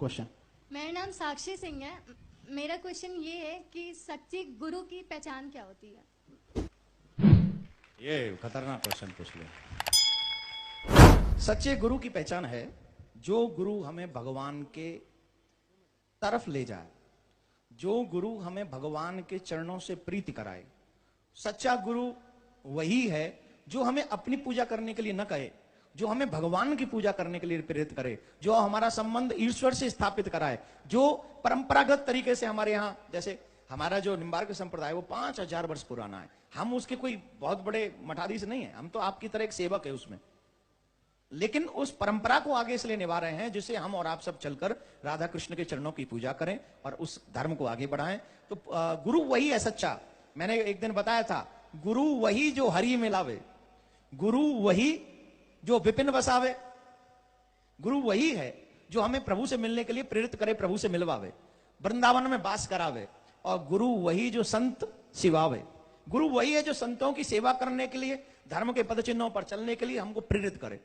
Question. मेरा नाम साक्षी सिंह है। मेरा क्वेश्चन ये है कि सच्ची गुरु की पहचान क्या होती है? ये खतरनाक क्वेश्चन पूछ लिया। सच्चे गुरु की पहचान है जो गुरु हमें भगवान के तरफ ले जाए, जो गुरु हमें भगवान के चरणों से प्रीति कराए। सच्चा गुरु वही है जो हमें अपनी पूजा करने के लिए न कहे, जो हमें भगवान की पूजा करने के लिए प्रेरित करे, जो हमारा संबंध ईश्वर से स्थापित कराए, जो परंपरागत तरीके से हमारे यहाँ, जैसे हमारा जो निम्बार्क संप्रदाय वो 5000 वर्ष पुराना है। हम उसके कोई बहुत बड़े मठाधीश नहीं है, हम तो आपकी तरह एक सेवक है उसमें, लेकिन उस परंपरा को आगे इसलिए निभा रहे हैं जिसे हम और आप सब चलकर राधा कृष्ण के चरणों की पूजा करें और उस धर्म को आगे बढ़ाएं। तो गुरु वही है सच्चा। मैंने एक दिन बताया था, गुरु वही जो हरि मिलावे, गुरु वही जो विपिन बसावे, गुरु वही है जो हमें प्रभु से मिलने के लिए प्रेरित करे, प्रभु से मिलवावे, वृंदावन में वास करावे। और गुरु वही जो संत सिवावे, गुरु वही है जो संतों की सेवा करने के लिए, धर्म के पद चिन्हों पर चलने के लिए हमको प्रेरित करे।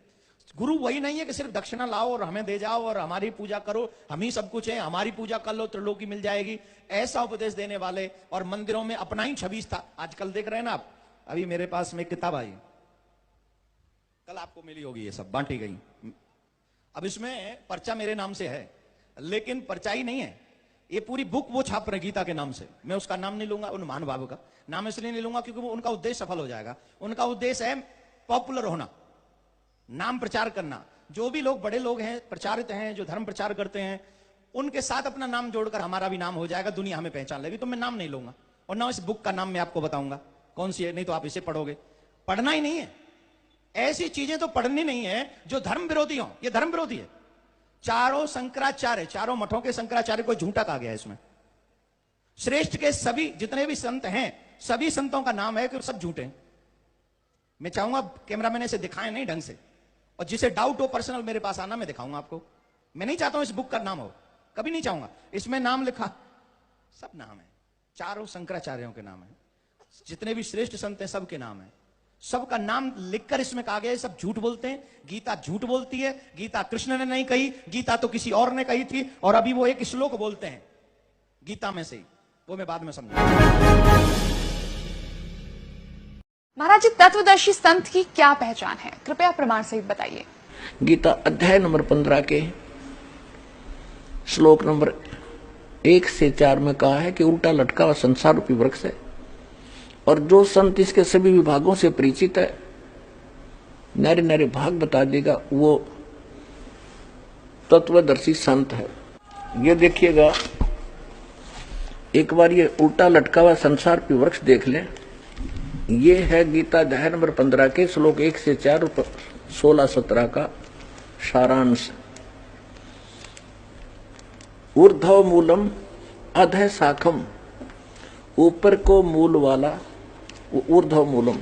गुरु वही नहीं है कि सिर्फ दक्षिणा लाओ और हमें दे जाओ और हमारी पूजा करो, हम ही सब कुछ है, हमारी पूजा कर लो त्रिलोकी मिल जाएगी, ऐसा उपदेश देने वाले और मंदिरों में अपना ही छवि था। आजकल देख रहे हैं ना आप, अभी मेरे पास में किताब आई, कल आपको मिली होगी, ये सब बांटी गई। अब इसमें पर्चा मेरे नाम से है, लेकिन पर्चा ही नहीं है, ये पूरी बुक वो छाप रहे गीता के नाम से। मैं उसका नाम नहीं लूंगा, उन महानुभावों का नाम इसलिए नहीं लूंगा क्योंकि वो उनका उद्देश्य सफल हो जाएगा। उनका उद्देश्य है पॉपुलर होना, नाम प्रचार करना। जो भी लोग बड़े लोग हैं, प्रचारित हैं, जो धर्म प्रचार करते हैं, उनके साथ अपना नाम जोड़कर हमारा भी नाम हो जाएगा, दुनिया हमें पहचान लेगी। तो मैं नाम नहीं लूंगा और ना इस बुक का नाम मैं आपको बताऊंगा कौन सी है, नहीं तो आप इसे पढ़ोगे। पढ़ना ही नहीं है, ऐसी चीजें तो पढ़नी नहीं है जो धर्म विरोधी हो। ये धर्म विरोधी है। चारों शंकराचार्य, चारों मठों के शंकराचार्य को झूठा कहा गया है इसमें। श्रेष्ठ के सभी जितने भी संत हैं, सभी संतों का नाम है कि सब झूठे हैं। मैं चाहूंगा कैमरामैन इसे दिखाएं नहीं ढंग से, और जिसे डाउट हो पर्सनल मेरे पास आना, मैं दिखाऊंगा आपको। मैं नहीं चाहता हूं इस बुक का नाम हो, कभी नहीं चाहूंगा। इसमें नाम लिखा, सब नाम है, चारों शंकराचार्यों के नाम है, जितने भी श्रेष्ठ संत हैं सबके नाम है, सबका नाम लिखकर इसमें कहा गया है। सब झूठ बोलते हैं, गीता झूठ बोलती है। गीता कृष्ण ने नहीं कही, गीता तो किसी और ने कही थी। और अभी वो एक श्लोक बोलते हैं गीता में से, वो मैं बाद में समझूंगा। महाराज जी, तत्वदर्शी संत की क्या पहचान है, कृपया प्रमाण सहित बताइए। गीता अध्याय नंबर 15 के श्लोक नंबर 1 से 4 में कहा है कि उल्टा लटका हुआ संसार रूपी वृक्ष है, और जो संत इसके सभी विभागों से परिचित है, नारे नारे भाग बता देगा, वो तत्वदर्शी संत है। ये देखिएगा, एक बार ये उल्टा लटका हुआ संसार रूपी वृक्ष देख लें। ये है गीता अध्याय नंबर 15 के श्लोक 1 से 4 और 16-17 का सारांश। ऊर्ध्व मूलम अधः शाखम, ऊपर को मूल वाला ऊर्ध्व मूलम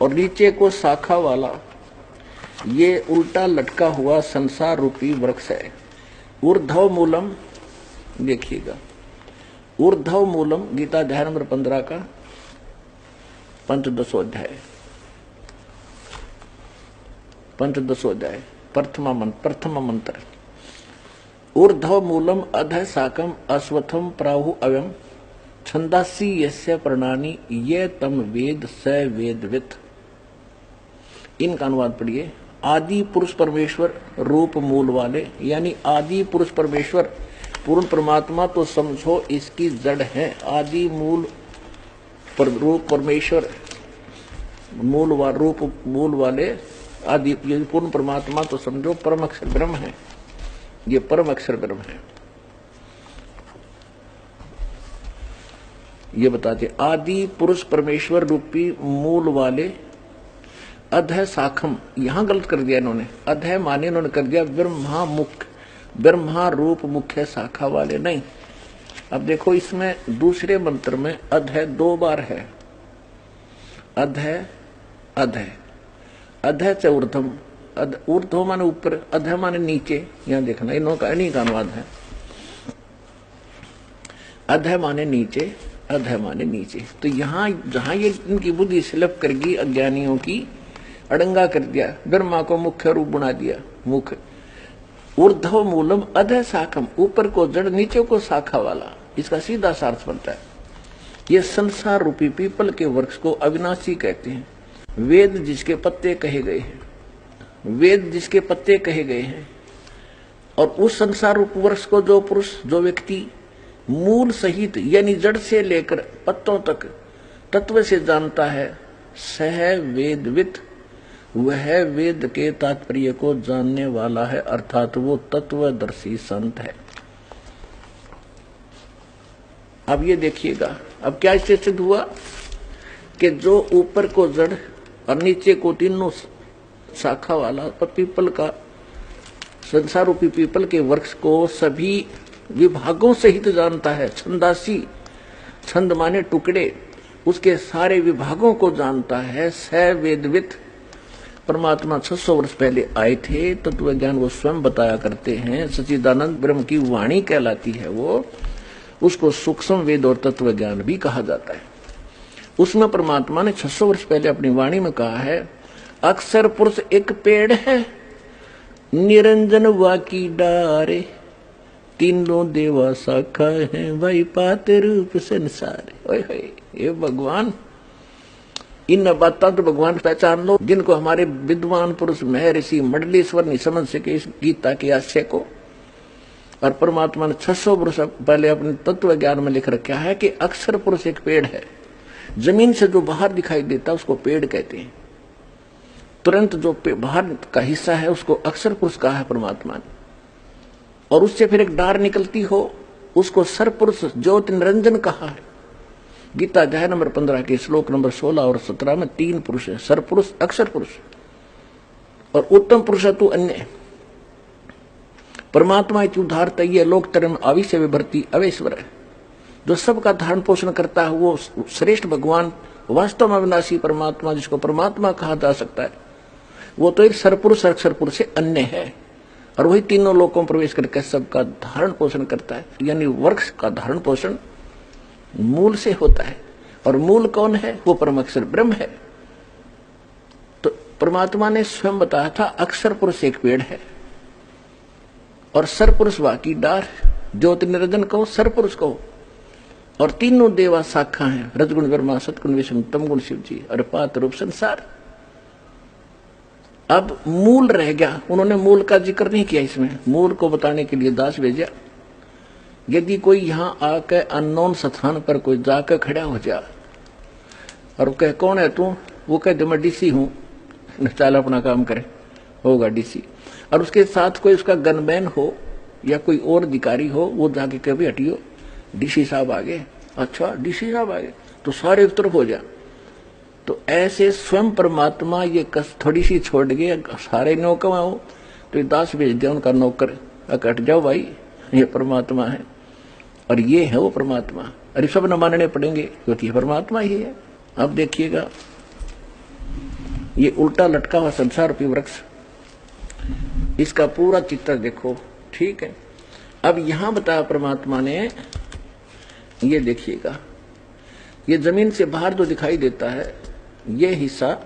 और नीचे को शाखा वाला, ये उल्टा लटका हुआ संसार रूपी वृक्ष है। ऊर्ध्व मूलम देखिएगा, ऊर्ध्व मूलम गीता अध्याय नंबर 15 का 15वां अध्याय, 15वां अध्याय, प्रथम मंत्र। ऊर्ध्व मूलम अधः शाकम अश्वत्थम प्राहु अव्यम छंदासी यस्य प्रणानी ये तम वेद स वेदवित। इनका अनुवाद पढ़िए। आदि पुरुष परमेश्वर रूप मूल वाले, यानी आदि पुरुष परमेश्वर पूर्ण परमात्मा तो समझो इसकी जड़ है। आदि मूल पर रूप परमेश्वर रूप मूल वाले आदि पूर्ण परमात्मा तो समझो परम अक्षर ब्रह्म है। ये परम अक्षर ब्रह्म है। ये बताते आदि पुरुष परमेश्वर रूपी मूल वाले अधः शाखम, यहां गलत कर दिया इन्होंने। अधः माने इन्होंने कर दिया ब्रह्मा मुख्य, ब्रह्मा रूप मुख्य शाखा वाले नहीं। अब देखो इसमें दूसरे मंत्र में अधः 2 बार है। अधः अधः अधः च ऊर्ध्वम, ऊर्ध्व माने ऊपर, अधः माने नीचे। यहां देखना इन्हों का इन्हीं का अनुवाद है। अधः माने नीचे, अधः माने नीचे। तो यहां जहां ये इनकी बुद्धि स्लिप कर गई, अज्ञानियों की अड़ंगा कर दिया, ब्रह्मा को मुख्य रूप बना दिया। मुख्य ऊर्ध्व मूलम अधः शाखम, ऊपर को जड़ नीचे को शाखा वाला, इसका सीधा सार्थ बनता है। ये संसार रूपी पीपल के वृक्ष को अविनाशी कहते हैं। वेद जिसके पत्ते कहे गए हैं, वेद जिसके पत्ते कहे गए हैं, और उस संसार रूप वृक्ष को जो पुरुष, जो व्यक्ति मूल सहित यानी जड़ से लेकर पत्तों तक तत्व से जानता है, सह वेदवित, वह वेद के तात्पर्य को जानने वाला है, अर्थात वो तत्वदर्शी संत है। अब ये देखिएगा, अब क्या इससे सिद्ध हुआ कि जो ऊपर को जड़ और नीचे को तीनों शाखा वाला पीपल का, संसार रूपी पीपल के वृक्ष को सभी विभागों सहित जानता है, छंदासी, छंद माने टुकड़े, उसके सारे विभागों को जानता है, स वेदवित। परमात्मा 600 वर्ष पहले आए थे, तत्व ज्ञान वो स्वयं बताया करते हैं, सच्चिदानंद ब्रह्म की वाणी कहलाती है वो, उसको सूक्ष्म वेद और तत्व ज्ञान भी कहा जाता है। उसमें परमात्मा ने 600 वर्ष पहले अपनी वाणी में कहा है, अक्षर पुरुष एक पेड़ है, निरंजन वाकी डारे, तीनों देवा शाखा है, भाई पाते रूप संसार। ओए ये भगवान, इन बातों तो भगवान पहचान लो जिनको हमारे विद्वान पुरुष महर्षि मंडलेश्वर नहीं समझ सके इस गीता के आशय को। और परमात्मा ने 600 वर्ष पहले अपने तत्व ज्ञान में लिख रखा है कि अक्षर पुरुष एक पेड़ है, जमीन से जो बाहर दिखाई देता है उसको पेड़ कहते हैं, तुरंत जो बाहर का हिस्सा है उसको अक्षर पुरुष कहा है परमात्मा ने, और उससे फिर एक डार निकलती हो उसको सरपुरुष ज्योति निरंजन कहा है। गीता अध्याय नंबर 15 के श्लोक नंबर 16 और 17 में 3 पुरुष है, सरपुरुष, अक्षर पुरुष और उत्तम पुरुष तू अन्य। परमात्मा इति उद्धारत ये लोक तरम आविश्य विभर्ति अवेश्वर है, जो सबका धारण पोषण करता है वो श्रेष्ठ भगवान, वास्तव में अविनाशी परमात्मा जिसको परमात्मा कहा जा सकता है, वो तो एक सरपुरुष अक्षर पुरुष से अन्य है, और वही तीनों लोकों में प्रवेश करके सबका धारण पोषण करता है। यानी वृक्ष का धारण पोषण मूल से होता है, और मूल कौन है? वो परम अक्षर ब्रह्म है। तो परमात्मा ने स्वयं बताया था अक्षर पुरुष एक पेड़ है और सरपुरुष वाकी डार, ज्योति निरंजन कहो, सरपुरुष कहो, और तीनों देवा शाखा हैं, रजगुण ब्रह्मा, सतगुण विष्णु, तमगुण शिव जी और पात रूप संसार। अब मूल रह गया, उन्होंने मूल का जिक्र नहीं किया इसमें, मूल को बताने के लिए दास भेजा। यदि कोई यहां आकर अननोन स्थान पर कोई जाकर खड़ा हो जा और कहे कौन है तू, वो कहे मैं डीसी हूं, चल अपना काम करे, होगा डीसी, और उसके साथ कोई उसका गनमैन हो या कोई और अधिकारी हो, वो जाके कभी हटियो डीसी साहब आ गए, अच्छा डीसी साहब आ गए, तो सारे एक तरफ हो जा। तो ऐसे स्वयं परमात्मा ये कस थोड़ी सी छोड़ गए, सारे नौकर हो तो दास भेज दिया उनका नौकर, हट जाओ भाई, ये परमात्मा है और ये है वो परमात्मा, अरे सब न मानने पड़ेंगे क्योंकि परमात्मा ही है। अब देखिएगा ये उल्टा लटका हुआ संसार रूपी वृक्ष, इसका पूरा चित्र देखो, ठीक है। अब यहां बताया परमात्मा ने, ये देखिएगा ये जमीन से बाहर जो दिखाई देता है ये हिस्सा,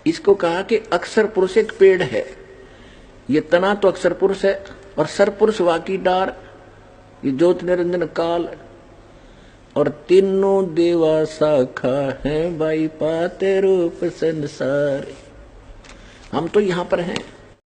इसको कहा कि अक्षर पुरुष एक पेड़ है, ये तना तो अक्षर पुरुष है और सरपुरुष वाकी डार, ये ज्योति निरंजन काल, और तीनों देवा शाखा है, भाई पाते रूप संसार। हम तो यहां पर हैं,